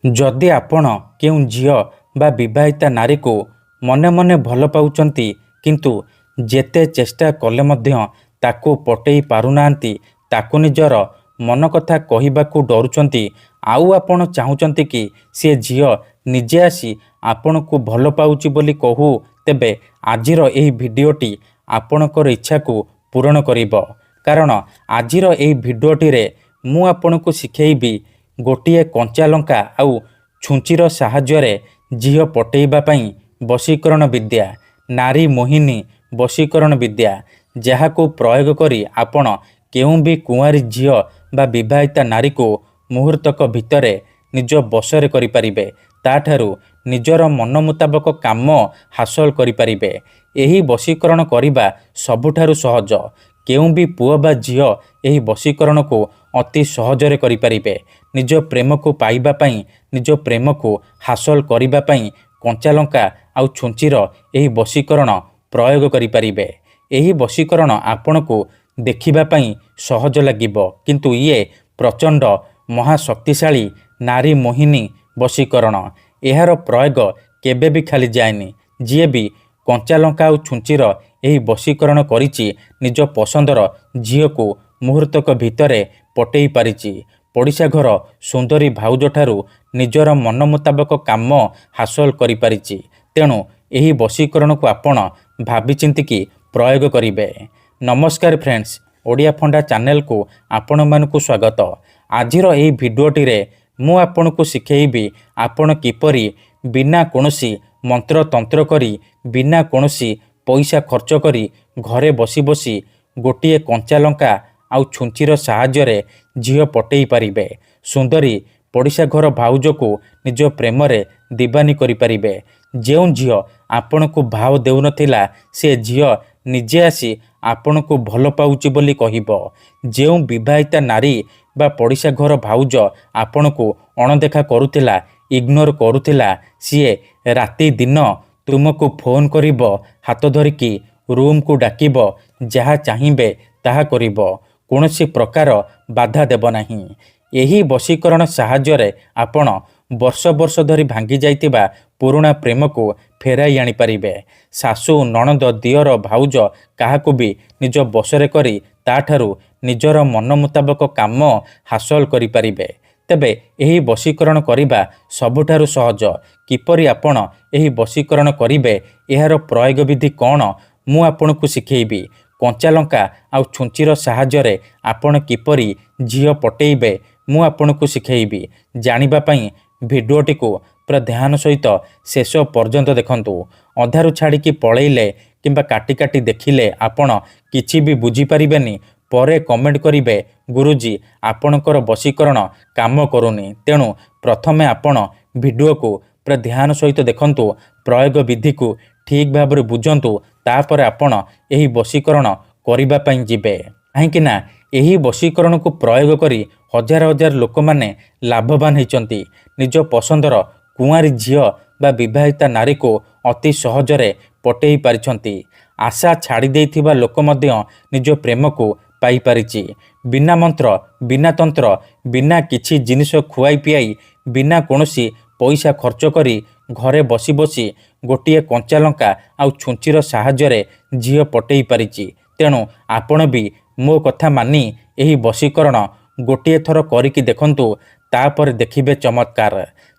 जदि आपण केउं झियो बा विवाहिता नारी को मने मने भल पाउचंती किंतु जेते चेष्टा कले मध्य ताको पटेई पारुनांती ताको निजर मन कथा कहिबाकू डरुचंती आउ आपण चाहुचंती कि से झियो निजे आसी आपण को भल पाउची बोली कहू तेबे आजिर एही भिडियोटी आपणकर इच्छा को पूरण करिबो। कारण आजिर एही भिडियोटी रे मु आपण को शिखेइबी गोटिए कंचा लंका आउ छुंचीर साहाय्य झील पटेइबा पई वशीकरण विद्या नारी मोहिनी वशीकरण विद्या जहाको प्रयोग करी आपण केउं भी कुंवारी झील बा विवाहिता नारी को मुहूर्तक भितरे निज बसरे करि परिबे ताठारु निजर मन मुताबक काम हासिल करि परिबे। एही वशीकरण करिबा सबुठारु सहज। केउं भी पुओ बा झील एही वशीकरण को अति सहजरे करि परिबे। निज प्रेम को पाइबा पई निज प्रेम को हासिल करिबा पई कंचा लंका आउ छुंचीर एही वशीकरण प्रयोग करि परिबे। एही वशीकरण आपण को देखिबा पई सहज लागिबो किंतु ये प्रचंड महाशक्तिशाली नारी मोहिनी वशीकरण। एहार प्रयोग केबे भी खाली जाएनी। जिए भी कंचा लंका आउ छुंचीर एही वशीकरण करिछि निज पसंदर झील को मुहूर्तक भितरे पटेई पारिछि। पड़िशा घर सुंदरी भाउज ठारू निजर मन मुताबक काम हासिल करि पारिछि। तेणु एही वशीकरण को आपण भाबी चिंती कि प्रयोग करिवे। नमस्कार फ्रेंड्स, ओडिया फंडा चैनल को आपण मानकु स्वागत। आजिर एही भिडियोटी रे मु आपण को शिखेइबी आपण किपरि बिना कोनोसी मंत्र तंत्र करी बिना कोनोसी पैसा खर्च करी घरे बसी बसी गोटिए कंचा लंका आउ छुंचीर साहाय्य झील पटेई पारिबे। सुंदरी पड़िशा घर भाउज को निज प्रेम रे दीवानी करि पारिबे। जेउं झील आपण को भाव देउनथिला से झील निजे आसी आपण को भल पाउची बोली कहिबो। जेउं विवाहिता नारी बा पड़िशा घर भाउज आपण को अणदेखा करुथिला इग्नोर करुथिला सीए राति दिन तुमको फोन करिबो, हाथ धरिकी रूम को डाकिबो, जहा चाहिबे ताहा करिबो, कोनोसी प्रकार बाधा देब नाही। एही वशीकरण साहाय्य आपण वर्ष वर्ष धरी भांगी जाइतिबा पुराना प्रेम को फेराई आनी पारिबे। सासु नणंद दियर भाउज काहाकू भी निज बसरे करी ताठारु निजर मन मुताबक काम हासिल करि पारिबे। तेबे एही वशीकरण करिबा सबुठारु सहज। किपरि आपण एही वशीकरण करिबे एहार प्रयोग विधि कौन मु आपण को शिखेइबी। कंचा लंका आउ छुंचीर साहाय्य आपण किपरि झील पटेइबे मु आपण को शिखेइबी। जानिबा पई भिडियोटी को पूरा ध्यान सहित शेष पर्यंत देखंतु। अधारु छाड़िकी पळेइले किंबा काटी काटी देखिले आपण किछि भी बुझी परिबेनी। परे कमेंट करिवे गुरुजी आपणकर वशीकरण काम करूनी। तेणु प्रथमे आपण भिडियो को पूरा ध्यान सहित देखंतु, प्रयोग विधि को ठीक भाव बुझंतु, तापर आपण एही वशीकरण करिबा पई जिबे। काहेकि ना एही वशीकरण को प्रयोग करी हजार हजार लोक माने लाभवान होइचंती। निज पसंदर कुंवारी झील बा विवाहिता नारी को अति सहजरे पटेई पारिछंती। आशा छाड़ी देइथिबा लोक मध्य निज प्रेम को पाई पारिछि। बिना मंत्र बिना तंत्र बिना किछि जिनिस खुआई पियाई बिना कोनोसी पैसा खर्च करी घरे बसी बसी गोटिए कंचा लंका आउ छुंचीर साहाय्य झील पटेई पारिछि। तेणु आपण भी मो कथा मानी एही वशीकरण गोटिए थर करिकी देखंतु, तापर देखिबे चमत्कार।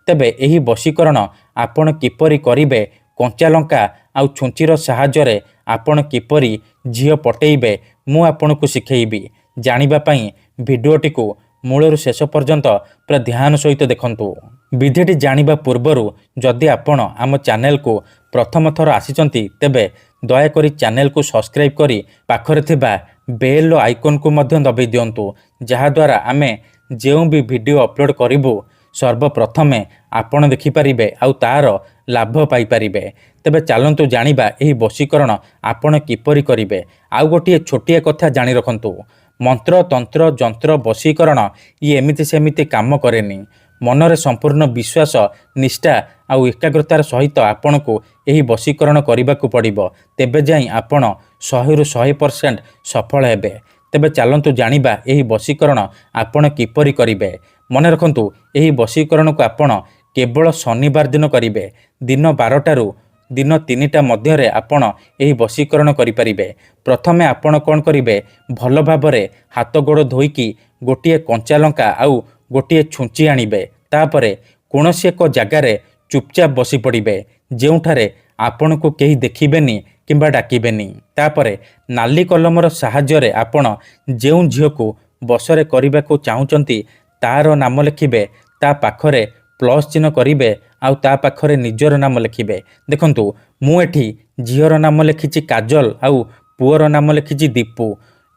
तेबे एही वशीकरण आपण किपरि करिबे, कंचा लंका आउ छुंचीर साहाय्य आपण किपरि झील पटेइबे मु आपण को शिखेइबी। जानिबा पई भिडियोटी को मूलरू शेष पर्यंत पूरा ध्यान सहित देखंतु। विधिटी जानिबा पूर्वरु जदि आपण आम चैनल को प्रथम थर आसीचंती तेबे दयाकरी चैनल को सब्सक्राइब करी पाखरे थिबा बेल आइकन को मध्य दबाई दियंतु, जहा द्वारा आमे जेउ भी वीडियो अपलोड करिबु सर्वप्रथमे आपण देखि परिबे आउ तार लाभ पाई परिबे। तेबे चलंतु जानिबा एही वशीकरण आपण किपरि करिबे। आउ गोटिए छोटिया कथा जानि रखंतु, मंत्र तंत्र जंत्र वशीकरण ये एमिति सेमिति काम करेनी। मनरे संपूर्ण विश्वास निष्ठा आउ एकाग्रतार सहित आपण को एही वशीकरण करिबाकू पड़िबो, तेबे जाई आपण 100 रु 100% सफल हेबे। तेबे चलंतु जानिबा एही वशीकरण आपण किपरि करिबे। ମନେ ରଖନ୍ତୁ ଏହି ବଶୀକରଣକୁ ଆପଣ କେବଳ ଶନିବାର ଦିନ କରିବେ। ଦିନ 12ଟାରୁ ଦିନ 3ଟା ମଧ୍ୟରେ ଆପଣ ଏହି ବଶୀକରଣ କରିପାରିବେ। ପ୍ରଥମେ ଆପଣ କ'ଣ କରିବେ, ଭଲ ଭାବରେ ହାତ ଗୋଡ଼ ଧୋଇକି ଗୋଟିଏ କଞ୍ଚା ଲଙ୍କା ଆଉ ଗୋଟିଏ ଛୁଞ୍ଚି ଆଣିବେ। ତାପରେ କୌଣସି ଏକ ଜାଗାରେ ଚୁପଚାପ ବସି ପଡ଼ିବେ, ଯେଉଁଠାରେ ଆପଣଙ୍କୁ କେହି ଦେଖିବେନି କିମ୍ବା ଡାକିବେନି। ତାପରେ ନାଲି କଲମର ସାହାଯ୍ୟରେ ଆପଣ ଯେଉଁ ଝିଅକୁ ବଶରେ କରିବାକୁ ଚାହୁଁଛନ୍ତି ତାର ନାମ ଲେଖିବେ, ତା ପାଖରେ ପ୍ଲସ୍ ଚିହ୍ନ କରିବେ ଆଉ ତା ପାଖରେ ନିଜର ନାମ ଲେଖିବେ। ଦେଖନ୍ତୁ, ମୁଁ ଏଠି ଝିଅର ନାମ ଲେଖିଛି କାଜଲ ଆଉ ପୁଅର ନାମ ଲେଖିଛି ଦୀପୁ।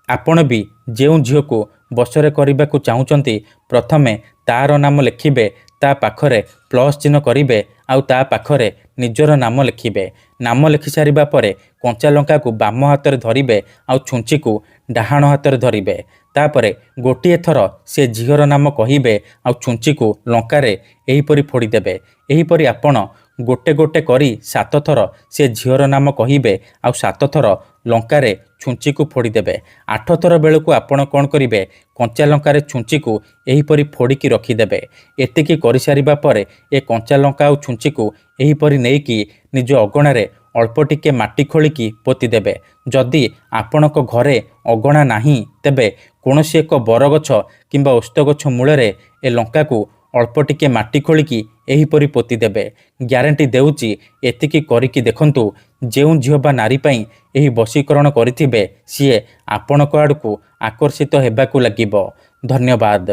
ଆପଣ ବି ଯେଉଁ ଝିଅକୁ ବଶରେ କରିବାକୁ ଚାହୁଁଛନ୍ତି ପ୍ରଥମେ ତାର ନାମ ଲେଖିବେ, ତା ପାଖରେ ପ୍ଲସ୍ ଚିହ୍ନ କରିବେ ଆଉ ତା ପାଖରେ ନିଜର ନାମ ଲେଖିବେ। ନାମ ଲେଖି ସାରିବା ପରେ କଞ୍ଚା ଲଙ୍କାକୁ ବାମ ହାତରେ ଧରିବେ ଆଉ ଛୁଞ୍ଚିକୁ ଡାହାଣ ହାତରେ ଧରିବେ। ତାପରେ ଗୋଟିଏ ଥର ସେ ଝିଅର ନାମ କହିବେ ଆଉ ଛୁଞ୍ଚିକୁ ଲଙ୍କାରେ ଏହିପରି ଫୋଡ଼ିଦେବେ। ଏହିପରି ଆପଣ ଗୋଟେ ଗୋଟେ କରି 7 ଥର ସେ ଝିଅର ନାମ କହିବେ ଆଉ 7 ଥର ଲଙ୍କାରେ ଛୁଞ୍ଚିକୁ ଫୋଡ଼ିଦେବେ। 8 ଥର ବେଳକୁ ଆପଣ କ'ଣ କରିବେ, କଞ୍ଚା ଲଙ୍କାରେ ଛୁଞ୍ଚିକୁ ଏହିପରି ଫୋଡ଼ିକି ରଖିଦେବେ। ଏତିକି କରିସାରିବା ପରେ ଏ କଞ୍ଚା ଲଙ୍କା ଆଉ ଛୁଞ୍ଚିକୁ ଏହିପରି ନେଇକି ନିଜ ଅଗଣାରେ ଅଳ୍ପ ଟିକେ ମାଟି ଖୋଳିକି ପୋତିଦେବେ। ଯଦି ଆପଣଙ୍କ ଘରେ ଅଗଣା ନାହିଁ ତେବେ କୌଣସି ଏକ ବରଗଛ କିମ୍ବା ଓସ୍ତ ଗଛ ମୂଳରେ ଏ ଲଙ୍କାକୁ ଅଳ୍ପ ଟିକେ ମାଟି ଖୋଳିକି ଏହିପରି ପୋତିଦେବେ। ଗ୍ୟାରେଣ୍ଟି ଦେଉଛି, ଏତିକି କରିକି ଦେଖନ୍ତୁ, ଯେଉଁ ଝିଅ ବା ନାରୀ ପାଇଁ ଏହି ବଶୀକରଣ କରିଥିବେ ସିଏ ଆପଣଙ୍କ ଆଡ଼କୁ ଆକର୍ଷିତ ହେବାକୁ ଲାଗିବ। ଧନ୍ୟବାଦ।